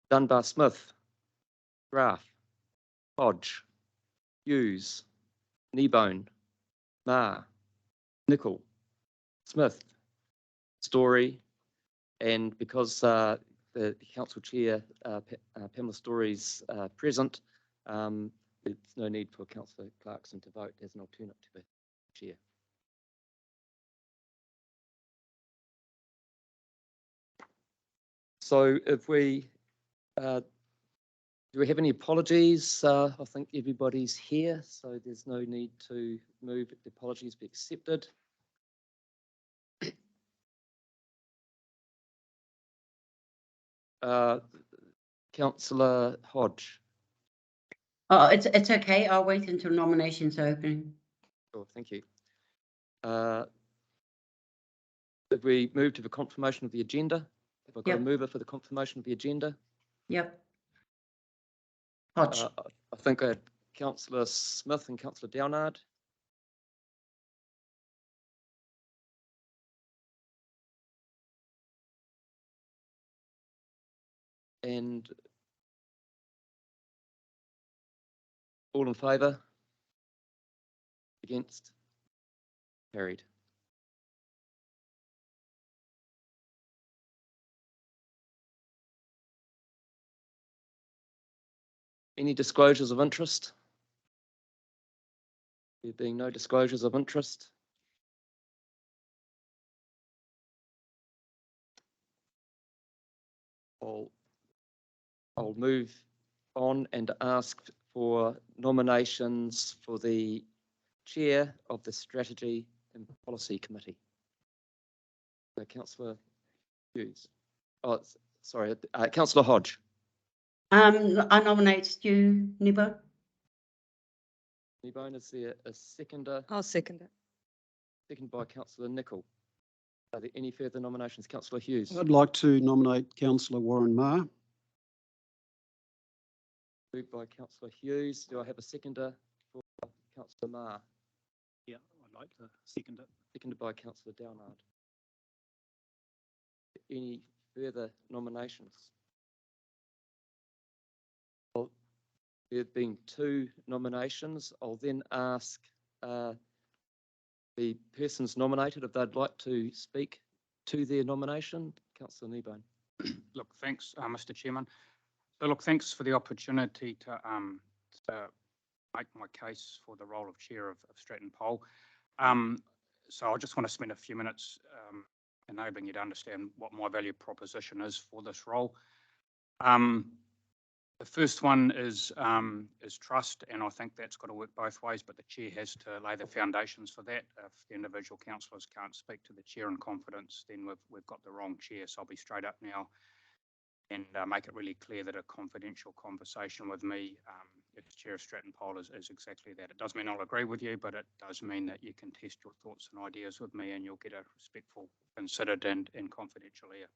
Dunbar Smith, Graf, Hodge, Hughes, Kneebone, Marr, Nicol, Smith, Story, and because the council chair, Pamela Story, is present, there's no need for Councillor Clarkson to vote as an alternate to the chair. So if we, do we have any apologies? I think everybody's here, so there's no need to move the apologies be accepted. Councillor Hodge. Oh, it's okay. I'll wait until nominations open. Sure, thank you. If we move to the confirmation of the agenda, have I got a mover for the confirmation of the agenda? Yep. Hodge. I think I had Councillor Smith and Councillor Downard. And all in favour? Against? Carried. Any disclosures of interest? There being no disclosures of interest. I'll move on and ask for nominations for the chair of the Strategy and Policy Committee. So Councillor Hughes. Oh, sorry, Councillor Hodge. I nominate Stu Kneebone. Kneebone, is there a seconder? I'll second it. Seconded by Councillor Nicol. Are there any further nominations? Councillor Hughes. I'd like to nominate Councillor Warren Marr. Moved by Councillor Hughes. Do I have a seconder for Councillor Marr? Yeah, I'd like to second it. Seconded by Councillor Downard. Any further nominations? Well, there have been 2 nominations. I'll then ask the persons nominated if they'd like to speak to their nomination. Councillor Kneebone. Look, thanks, Mr. Chairman. So, look, thanks for the opportunity to make my case for the role of chair of Stratton Pole. So I just want to spend a few minutes enabling you to understand what my value proposition is for this role. The first one is trust, and I think that's got to work both ways, but the chair has to lay the foundations for that. If the individual councillors can't speak to the chair in confidence, then we've got the wrong chair. So I'll be straight up now and make it really clear that a confidential conversation with me as chair of Stratton Pole is exactly that. It does mean I'll agree with you, but it does mean that you can test your thoughts and ideas with me and you'll get a respectful, considered and confidential ear.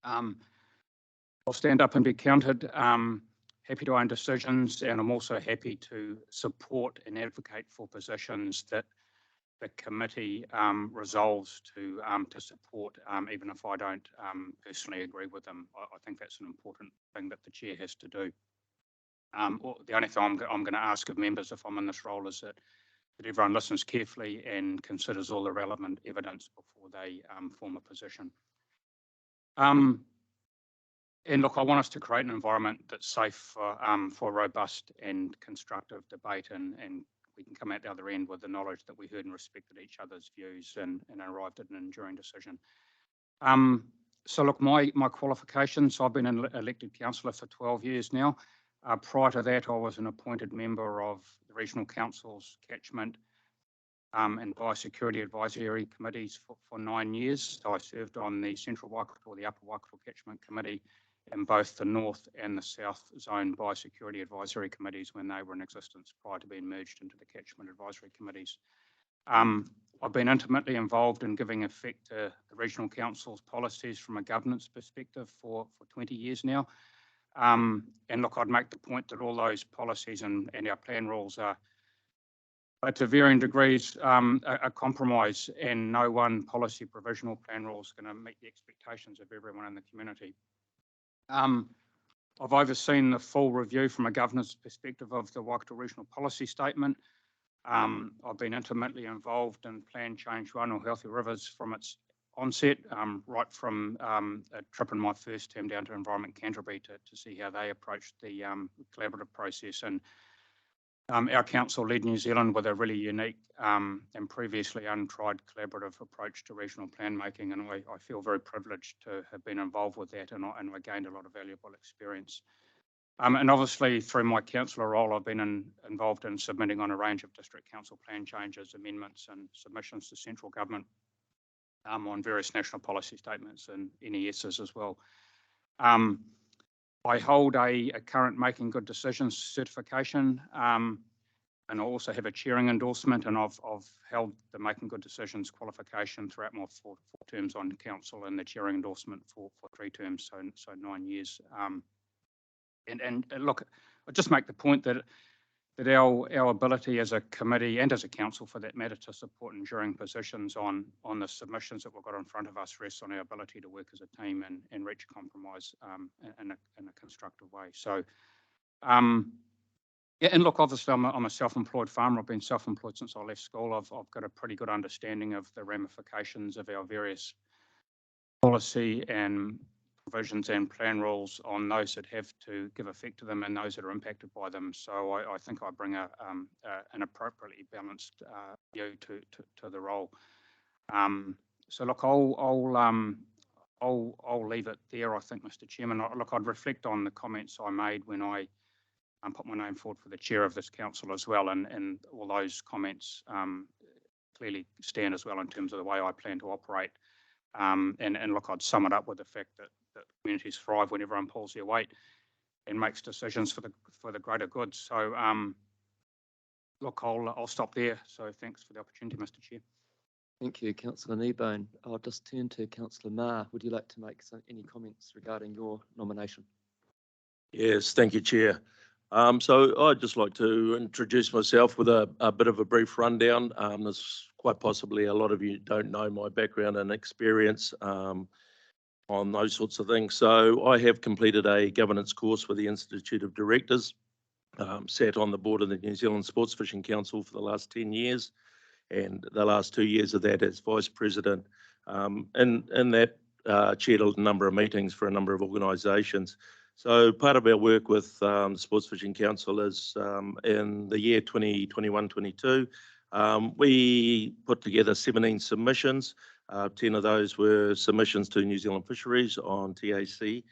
I'll stand up and be counted. Happy to own decisions, and I'm also happy to support and advocate for positions that the committee resolves to support, even if I don't personally agree with them. I think that's an important thing that the chair has to do. The only thing I'm going to ask of members if I'm in this role is that everyone listens carefully and considers all the relevant evidence before they form a position. And look, I want us to create an environment that's safe for robust and constructive debate, and we can come out the other end with the knowledge that we heard and respected each other's views and arrived at an enduring decision. So look, my qualifications, I've been an elected councillor for 12 years now. Prior to that, I was an appointed member of the Regional Council's Catchment and Biosecurity Advisory Committees for 9 years. So I served on the Central Waikato or the Upper Waikato Catchment Committee in both the North and the South Zone Biosecurity Advisory Committees when they were in existence prior to being merged into the Catchment Advisory Committees. I've been intimately involved in giving effect to the Regional Council's policies from a governance perspective for 20 years now. And look, I'd make the point that all those policies and our plan rules are to varying degrees a compromise, and no one policy provisional plan rule is going to meet the expectations of everyone in the community. I've overseen the full review from a governance perspective of the Waikato Regional Policy Statement. I've been intimately involved in Plan Change 1 or Healthy Rivers from its onset, right from a trip in my first term down to Environment Canterbury to see how they approached the collaborative process. And our council led New Zealand with a really unique and previously untried collaborative approach to regional plan making, and I feel very privileged to have been involved with that, and I gained a lot of valuable experience. And obviously through my councillor role, I've been involved in submitting on a range of district council plan changes, amendments and submissions to central government on various national policy statements and NESs as well. I hold a current Making Good Decisions certification, and I also have a chairing endorsement, and I've held the Making Good Decisions qualification throughout my four terms on council, and the chairing endorsement for 3 terms, so 9 years. And look, I'll just make the point that our ability as a committee and as a council, for that matter, to support enduring positions on the submissions that we've got in front of us rests on our ability to work as a team and reach compromise in a constructive way. So, yeah, and look, obviously I'm a self-employed farmer. I've been self-employed since I left school. I've got a pretty good understanding of the ramifications of our various policy and provisions and plan rules on those that have to give effect to them and those that are impacted by them. So I think I bring an appropriately balanced view to the role. So look, I'll leave it there, I think, Mr. Chairman. Look, I'd reflect on the comments I made when I put my name forward for the chair of this council as well, and all those comments clearly stand as well in terms of the way I plan to operate. And look, I'd sum it up with the fact that communities thrive when everyone pulls their weight and makes decisions for the greater good. So, look, I'll stop there. So, thanks for the opportunity, Mr. Chair. Thank you, Councillor Kneebone. I'll just turn to Councillor Marr. Would you like to make any comments regarding your nomination? Yes, thank you, Chair. So I'd just like to introduce myself with a bit of a brief rundown. There's quite possibly a lot of you don't know my background and experience on those sorts of things. So I have completed a governance course with the Institute of Directors, sat on the board of the New Zealand Sports Fishing Council for the last 10 years, and the last 2 years of that as Vice President. In that, chaired a number of meetings for a number of organisations. So part of our work with the Sports Fishing Council is in the year 2021-22, we put together 17 submissions. 10 of those were submissions to New Zealand Fisheries on TACA.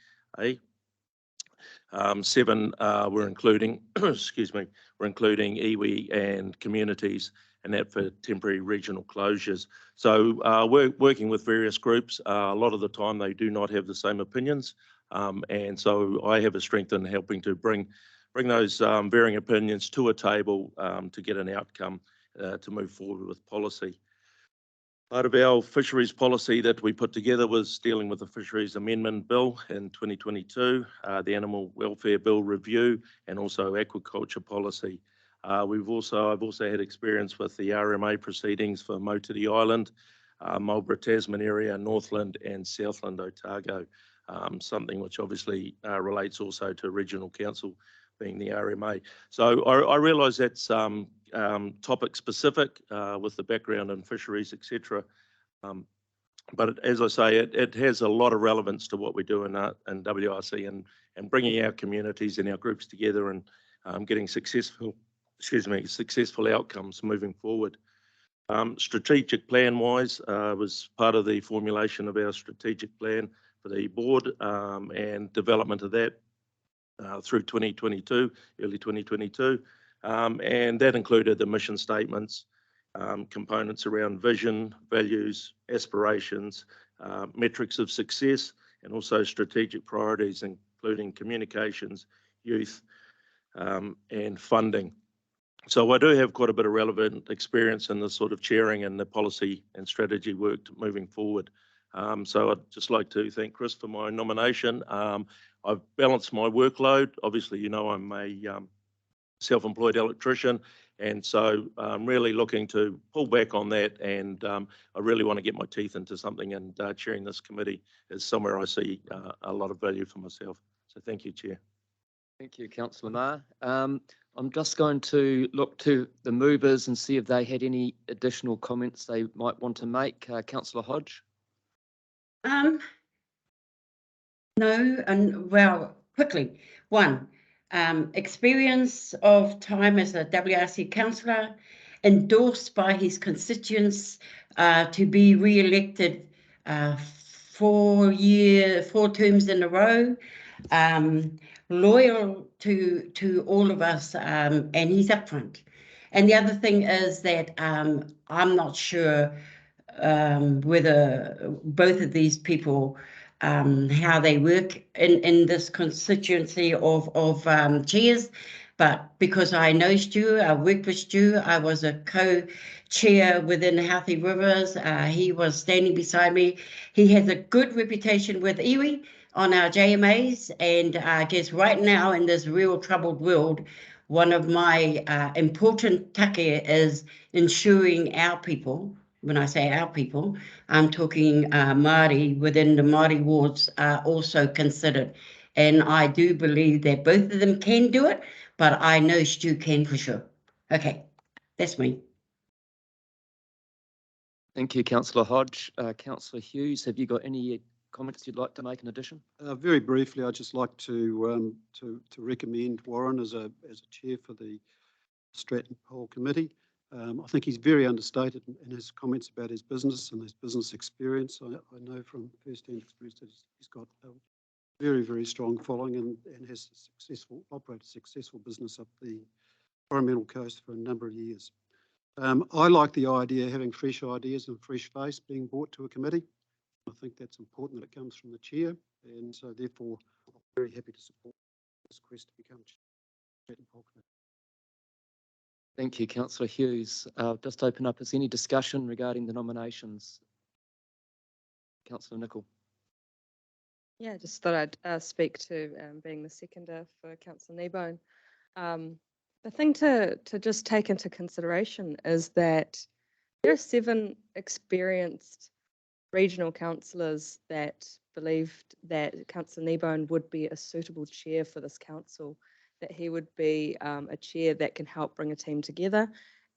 7 were including, were including iwi and communities, and that for temporary regional closures. So we're working with various groups. A lot of the time they do not have the same opinions. And so I have a strength in helping to bring those varying opinions to a table to get an outcome to move forward with policy. Part of our fisheries policy that we put together was dealing with the Fisheries Amendment Bill in 2022, the Animal Welfare Bill review, and also aquaculture policy. I've also had experience with the RMA proceedings for Motiri Island, Marlborough Tasman area, Northland and Southland Otago. Something which obviously relates also to regional council being the RMA. So I realise that's topic specific with the background in fisheries, etc. But as I say, it has a lot of relevance to what we do in WRC and bringing our communities and our groups together and getting successful outcomes moving forward. Strategic plan wise was part of the formulation of our strategic plan for the board and development of that through 2022, early 2022. And that included the mission statements, components around vision, values, aspirations, metrics of success, and also strategic priorities, including communications, youth, and funding. So I do have quite a bit of relevant experience in the sort of chairing and the policy and strategy work moving forward. So I'd just like to thank Chris for my nomination. I've balanced my workload. Obviously, you know, I'm a self-employed electrician, and so I'm really looking to pull back on that, and I really want to get my teeth into something, and chairing this committee is somewhere I see a lot of value for myself. So thank you, Chair. Thank you, Councillor Marr. I'm just going to look to the movers and see if they had any additional comments they might want to make. Councillor Hodge? No, and well, quickly. One, experience of time as a WRC councillor, endorsed by his constituents to be re-elected 4 terms in a row. Loyal to all of us, and he's upfront. And the other thing is that I'm not sure whether both of these people, how they work in this constituency of chairs, but because I know Stu, I worked with Stu, I was a co-chair within Healthy Rivers. He was standing beside me. He has a good reputation with iwi on our JMAs, and I guess right now in this real troubled world, one of my important take is ensuring our people, when I say our people, I'm talking Māori within the Māori wards are also considered. And I do believe that both of them can do it, but I know Stu can for sure. Okay, that's me. Thank you, Councillor Hodge. Councillor Hughes, have you got any comments you'd like to make in addition? Very briefly, I'd just like to recommend Warren as a chair for the Stratton Poll Committee. I think he's very understated in his comments about his business and his business experience. I know from first-hand experience that he's got a very, very strong following and has operated a successful business up the Coromandel Coast for a number of years. I like the idea of having fresh ideas and fresh face being brought to a committee. I think that's important that it comes from the chair, and so therefore I'm very happy to support this quest to become chair of the Stratton Poll Committee. Thank you, Councillor Hughes. I'll just open up. Is there any discussion regarding the nominations? Councillor Nicol. Yeah, just thought I'd speak to being the seconder for Councillor Kneebone. The thing to just take into consideration is that there are 7 experienced regional councillors that believed that Councillor Kneebone would be a suitable chair for this council, that he would be a chair that can help bring a team together,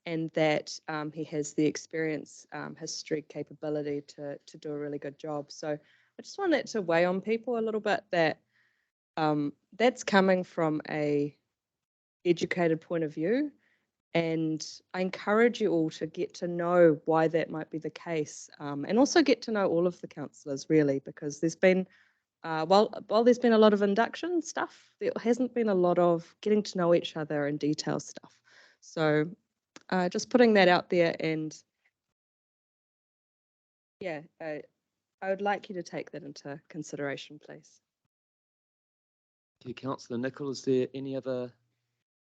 and that he has the experience, history, capability to do a really good job. So I just want that to weigh on people a little bit, that that's coming from a educated point of view. And I encourage you all to get to know why that might be the case, and also get to know all of the councillors really, because there's been, while there's been a lot of induction stuff, there hasn't been a lot of getting to know each other and detail stuff. So just putting that out there, and yeah, I would like you to take that into consideration, please. Thank you, Councillor Nicol. Is there any other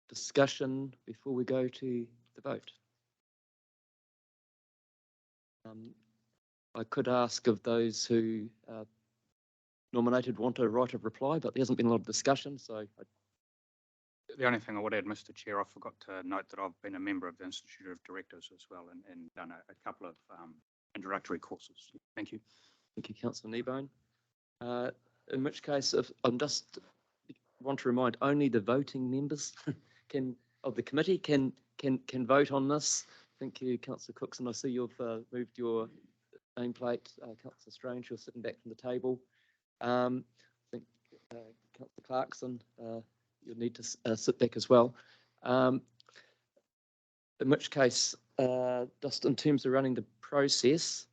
discussion before we go to the vote? I could ask of those who nominated want a right of reply, but there hasn't been a lot of discussion, so. The only thing I would add, Mr. Chair, I forgot to note that I've been a member of the Institute of Directors as well, and done a couple of introductory courses. Thank you. Thank you, Councillor Kneebone. In which case, if I'm just want to remind, only the voting members of the committee can vote on this. Thank you, Councillor Cookson. I see you've moved your nameplate. Councillor Strange, you're sitting back from the table. I think Councillor Clarkson, you'll need to sit back as well. In which case, just in terms of running the process,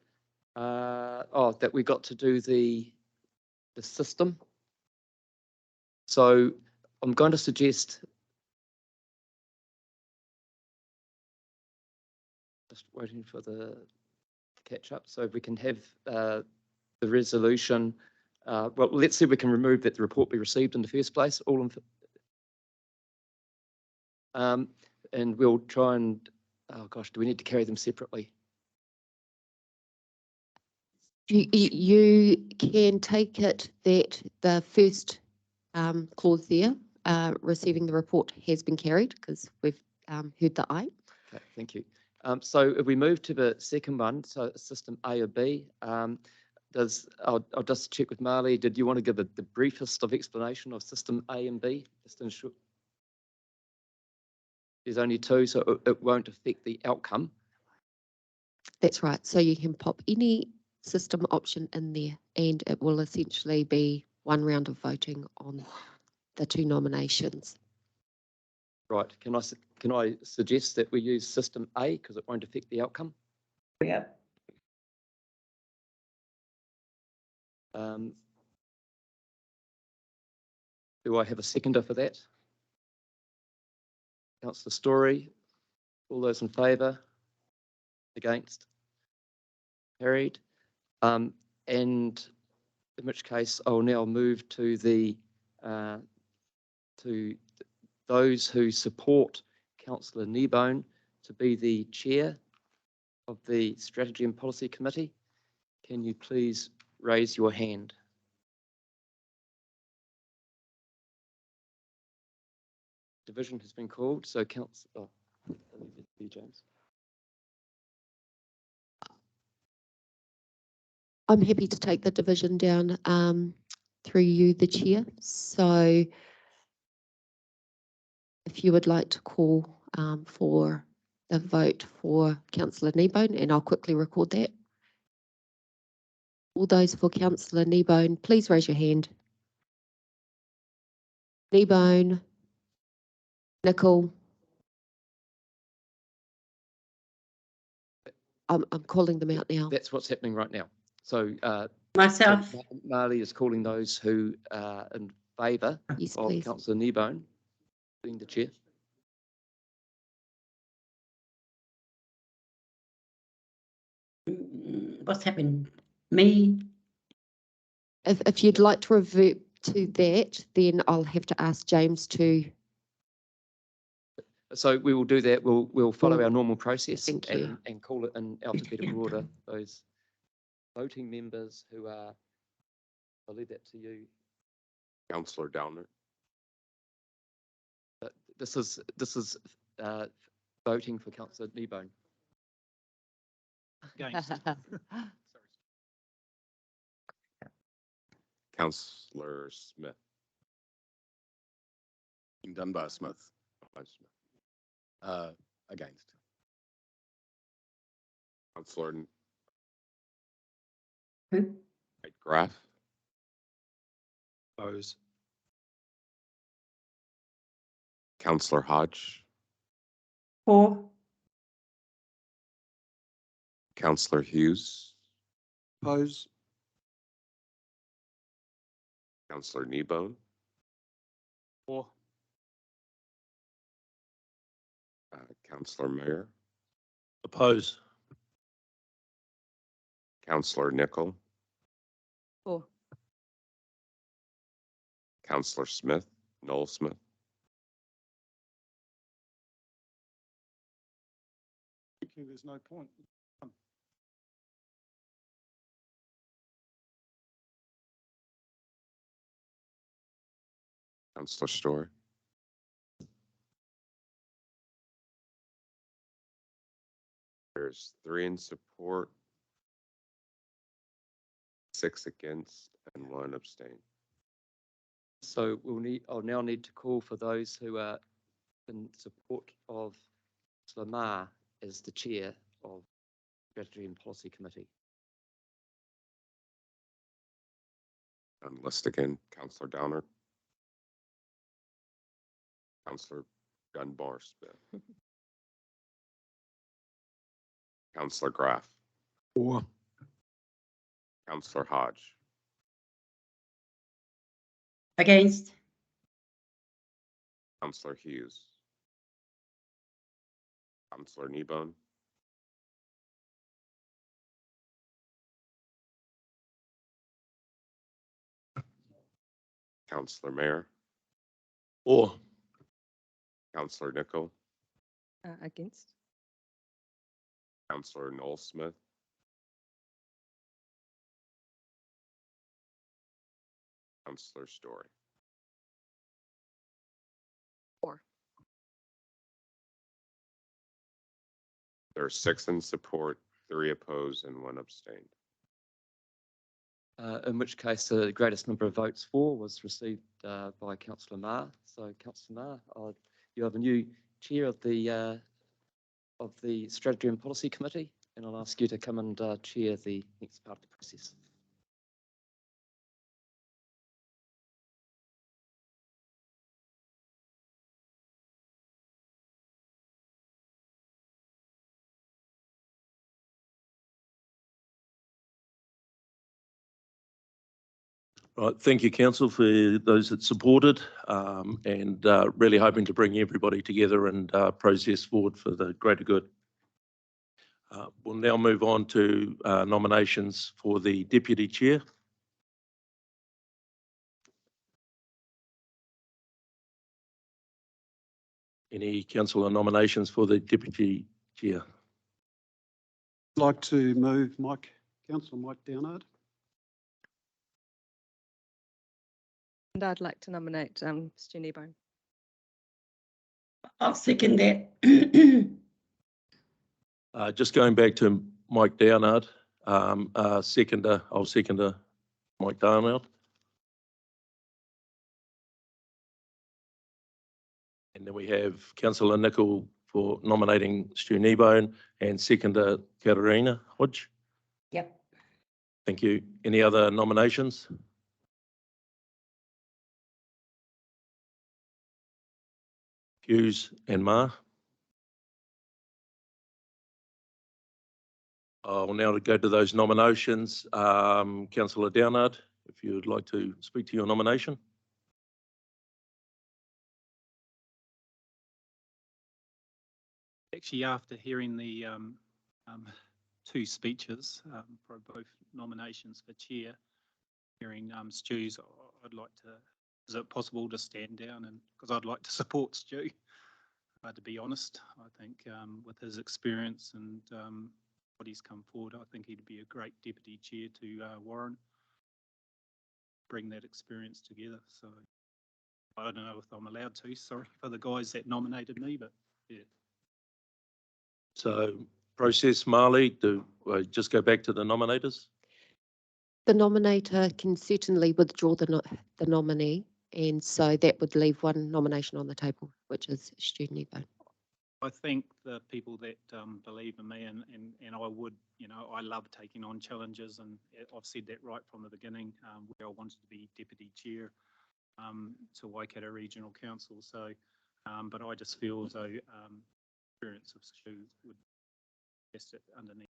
that we got to do the system. So I'm going to suggest, just waiting for the catch up, so if we can have the resolution. Well, let's see if we can remove that the report be received in the first place. And we'll try and, oh gosh, do we need to carry them separately? You can take it that the first clause there, receiving the report, has been carried because we've heard the aye. Okay, thank you. So if we move to the second one, so system A or B, I'll just check with Marley. Did you want to give the briefest of explanation of system A and B? Just in short. There's only two, so it won't affect the outcome. That's right. So you can pop any system option in there and it will essentially be one round of voting on the two nominations. Right. Can I suggest that we use system A because it won't affect the outcome? Yeah. Do I have a seconder for that? Councillor Story, all those in favour? Against? Carried. And in which case I'll now move to those who support Councillor Kneebone to be the chair of the Strategy and Policy Committee. Can you please raise your hand? Division has been called, so Councillor, James. I'm happy to take the division down through you, the chair. So if you would like to call for the vote for Councillor Kneebone, and I'll quickly record that. All those for Councillor Kneebone, please raise your hand. Kneebone, Nicol. I'm calling them out now. That's what's happening right now. So Myself. so Marley is calling those who are in favour Yes, of please. Councillor Kneebone being the chair. What's happened? Me? If you'd like to revert to that, then I'll have to ask James to. So we will do that. We'll follow our normal process Thank you. and call it in alphabetical order. Those voting members who are, I'll leave that to you. Councillor Downer. This is voting for Councillor Kneebone. Councillor Smith. Dunbar Smith. Against. Councillor Who? Graf. Oppose. Councillor Hodge. For? Councillor Hughes. Oppose. Councillor Kneebone. For. Councillor Mayer. Oppose. Councillor Nicol. For. Councillor Smith. Noel Smith. There's no point. Councillor Story. There's 3 in support, 6 against, and 1 abstain. So I'll now need to call for those who are in support of Lamar as the chair of Strategy and Policy Committee. And list again, Councillor Downer. Councillor Dunbar Smith. Councillor Graf. For. Councillor Hodge. Against? Councillor Hughes. Councillor Kneebone. Councillor Mayer. For. Councillor Nicol. Against. Councillor Noel Smith. Councillor Story. For. There are 6 in support, 3 opposed, and 1 abstained. in which case the greatest number of votes for was received by Councillor Ma. So Councillor Ma, you have a new chair of the Strategy and Policy Committee, and I'll ask you to come and chair the next part of the process. Right, thank you, Council, for those that supported, and really hoping to bring everybody together and process forward for the greater good. We'll now move on to nominations for the Deputy Chair. Any councillor nominations for the Deputy Chair? I'd like to move Councillor Mike Downard. And I'd like to nominate Stu Kneebone. I'll second that. Just going back to Mike Downard, I'll second Mike Downard. And then we have Councillor Nicol for nominating Stu Kneebone and seconder Katarina Hodge. Yep. Thank you. Any other nominations? Hughes and Ma. I'll now go to those nominations. Councillor Downard, if you would like to speak to your nomination. Actually, after hearing the two speeches for both nominations for chair, hearing Stu's, I'd like to, is it possible to stand down, and because I'd like to support Stu, to be honest. I think with his experience and what he's come forward, I think he'd be a great deputy chair to Warren, bring that experience together. So I don't know if I'm allowed to, sorry for the guys that nominated me, but yeah. So process, Marley, do I just go back to the nominators? The nominator can certainly withdraw the nominee, and so that would leave one nomination on the table, which is Stu Kneebone. I think the people that believe in me and I would, I love taking on challenges, and I've said that right from the beginning, where I wanted to be deputy chair to Waikato Regional Council. So, but I just feel as though experience of Stu would best it underneath.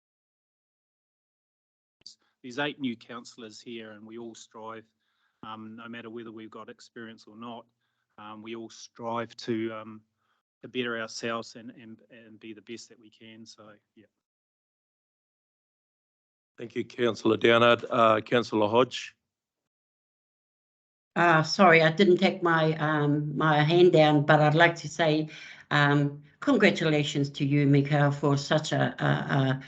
There's 8 new councillors here, and we all strive, no matter whether we've got experience or not, we all strive to better ourselves and be the best that we can. So, yeah. Thank you, Councillor Downard. Councillor Hodge. Sorry, I didn't take my my hand down, but I'd like to say congratulations to you, Mikael, for such a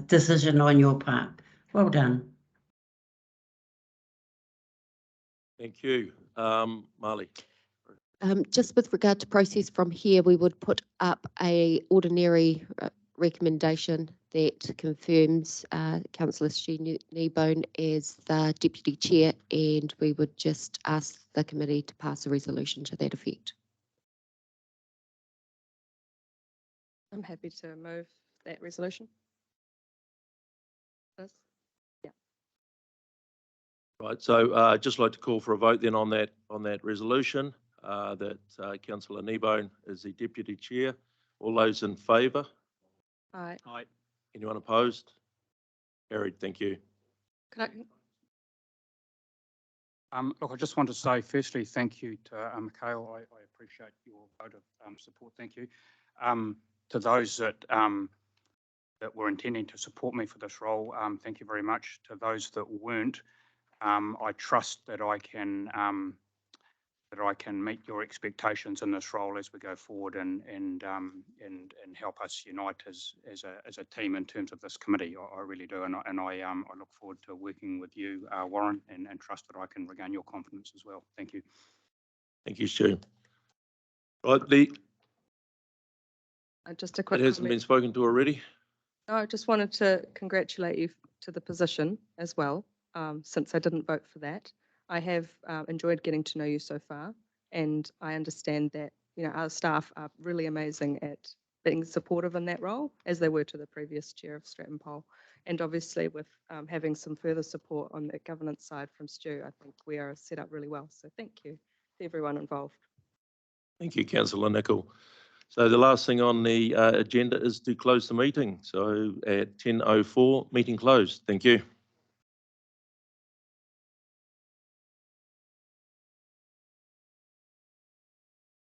decision on your part. Well done. Thank you. Marley. Just with regard to process from here, we would put up a ordinary recommendation that confirms Councillor Stu Kneebone as the Deputy Chair, and we would just ask the committee to pass a resolution to that effect. I'm happy to move that resolution. Yes. Yeah. Right, so I'd just like to call for a vote then on that resolution, that Councillor Kneebone is the Deputy Chair. All those in favour? Aye. Aye. Anyone opposed? Carried, thank you. Can Look, I just want to say, firstly, thank you to Mikael. I appreciate your vote of support. Thank you. To those that that were intending to support me for this role, thank you very much. To those that weren't, I trust that I can meet your expectations in this role as we go forward and help us unite as a team in terms of this committee. I really do, and I look forward to working with you, Warren, and trust that I can regain your confidence as well. Thank you. Thank you, Stu. Right, just a quick it hasn't comment. been spoken to already. No, I just wanted to congratulate you to the position as well. since I didn't vote for that. I have enjoyed getting to know you so far, and I understand that, you know, our staff are really amazing at being supportive in that role, as they were to the previous chair of Stratton Pole. And obviously with having some further support on the governance side from Stu, I think we are set up really well. So thank you to everyone involved. Thank you, Councillor Nicol. So the last thing on the agenda is to close the meeting. So at 10:04, meeting closed. Thank you.